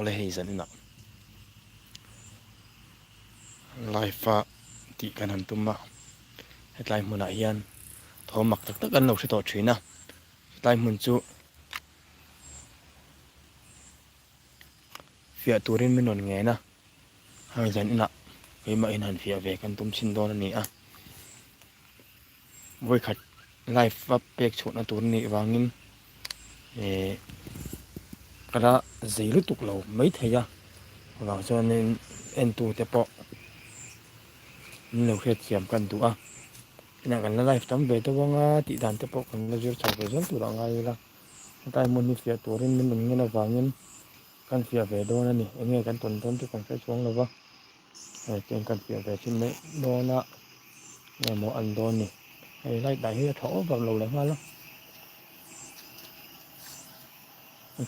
ole hei zanina life ti kan han tumma hetlai hmuna hian thomak tak tak an lo hritor thina hetlai hmun chu fia turin minon nge na hang zanina keima in han fia ve kan tum sin don ani a voi khat life up pek chhuna tur ni wangin kada zeilu tuk lo mai theya wang chuanin en tu te po lo hret chiam kan tu a ina kan la life tam ve to wanga ti dan te po kan la jur chau ve zon tu ra ngai la tai mun ni fia turin min nun ngena wangin kan fia ve don ani enge kan ton ton tu kan fe chuang lo wa chen kan fia ve chin mai dona ne mo an don ni ai lai dai hi tho va lo le ma lo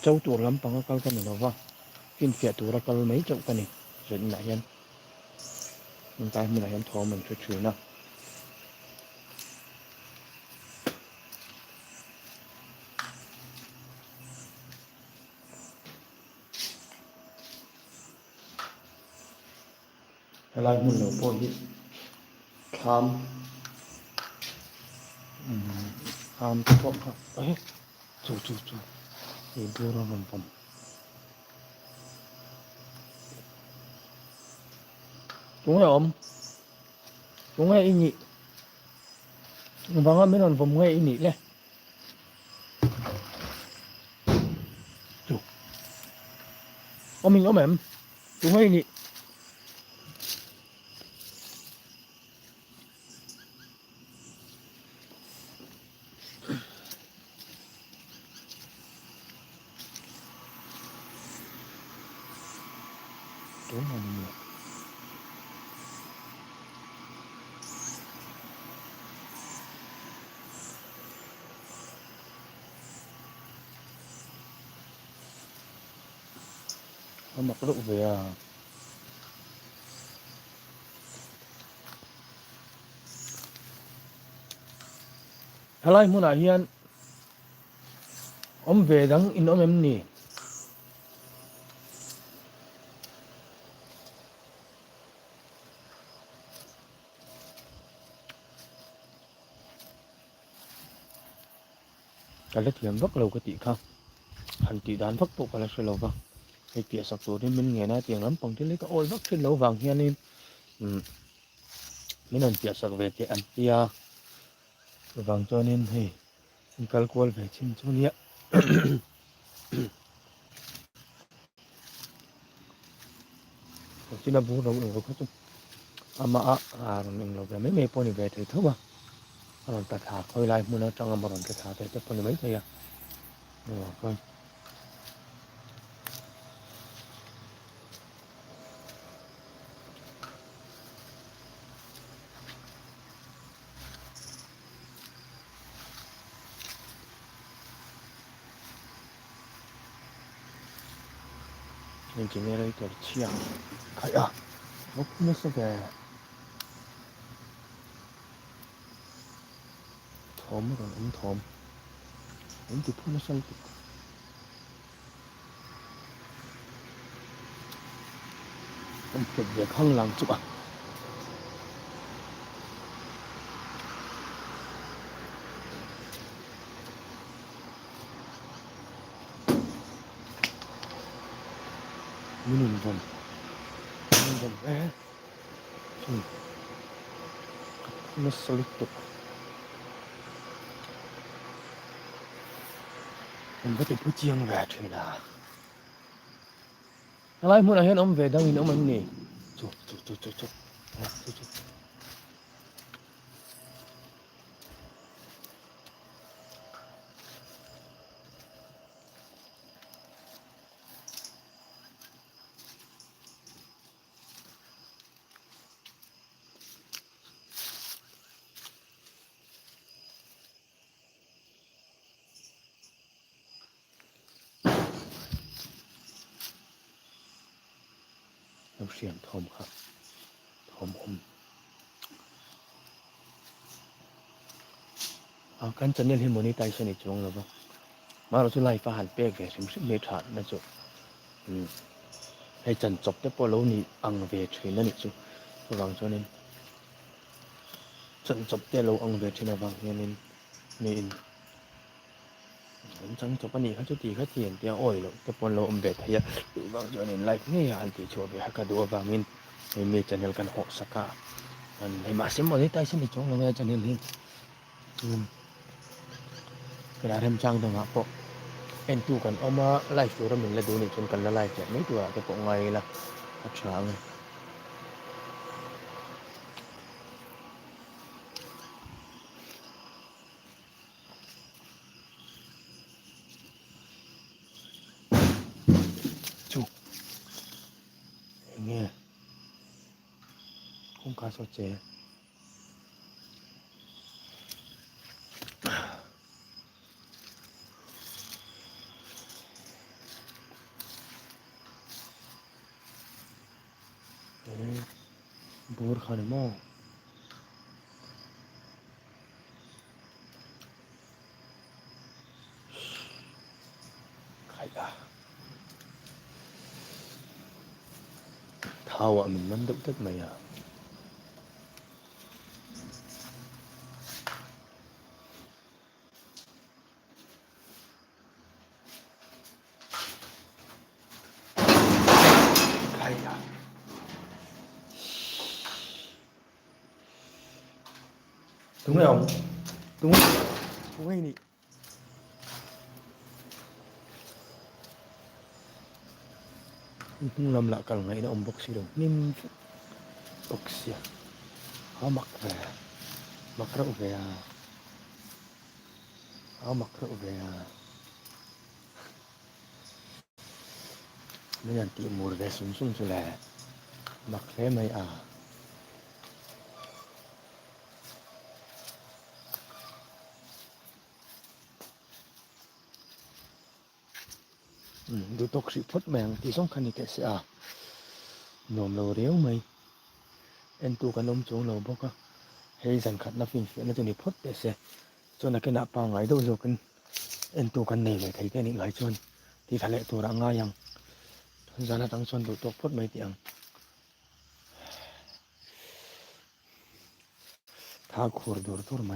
châu tur lam pang kal kan lo wa kin fia tur kal mai chau kan ni ren na yan min tai mun yan tho man chu chu na lai mun lo po hi tham tham to ha ai chu chu chu e bu ro man pom chúng là om chúng hay nhị vắng mấy lần vùng hay nhị lên chú mình ôm em chúng hay nhị chúng là nhiều nó mặc độ về halai mun a hian om ve dang in om em ni cái lết hiểm vấp lâu cái tỷ không hẳn tỷ đán vấp bộ cái là sẽ lâu vâng cái kia sọc tổ nên mình nghe nói tiếng lắm bằng tiếng lấy cái ôi vấp trên lâu vàng hiền nên mình làm kia sọc về cái ăn tia vàng cho nên thì calcul về trên chỗ nhẹ chỉ là bù đầu được không chứ ama mình lâu về mấy mấy poni về thì thua rồi ta thả khơi lại muốn nó trong một lần ta thả thì poni mấy thôi à rồi coi mình chỉ nghe đây kiểu chiang khai à nó cũng sẽ về thom rồi thom thì phun nó sang ông chụp về không làm chụp à mình vòng bé nó sẽ liên tục mình có thể cứ chiang về thôi là lại muốn là hiện ông về đâu thì ông ăn nè chụpเราเสียงทอมครับทอมกันจะเนี่ยเห็นโมนี่ไตชนิดจงแล้วปะมาเราจะไล่ฟ้าหันเป๊กแกสิมสิเมตรนะจ๊ะ hay chân chọc te po lo ni ang ve thina ni chu wang chuanin chân chọc te lo ang ve thina wang hianin ni in chân chọc ani kha chu ti kha thian tia oi lo te pon lo om ve thaya tu wang chuanin like nge ya an ti chu ve ka du wangin hei mi channel kan ho saka an hei ma sim monetize ni chong lo nge channel hi kena rem chang dong ha po en tu kan oma live tu ra min la du ni chun kan la live ya mai tu a te po ngai la a chang chu nghe không cá so chế bور khane mo khai à thao à mình nắm đụng tất mày à khai à đúng không đúng không đúng hay nị không làm lạ cả ngày nó ông bốc xì đâu nim bốc xì họ mặc rau về à họ mặc rau về à nó nhận tiệm mua về súng súng cho lẹ mặc thế mày àดูตกสิพดแมงที่สำคัญนี่แกเสียนมเราเรี้ยวไหมเอ็นตัวกันนมจงเราบอกว่าให้สันขัดนับฟินฟินแล้วจะนี่พดเดเสียจนนักหนาปางไงดูโลกันเอ็นตัวกันในเลยใครแค่นี้ไงจนที่ทะเลตัวร่างง่ายยังจนนักตั้งชนดูตกพดไม่เตียงถ้าขวดดูตัวไหม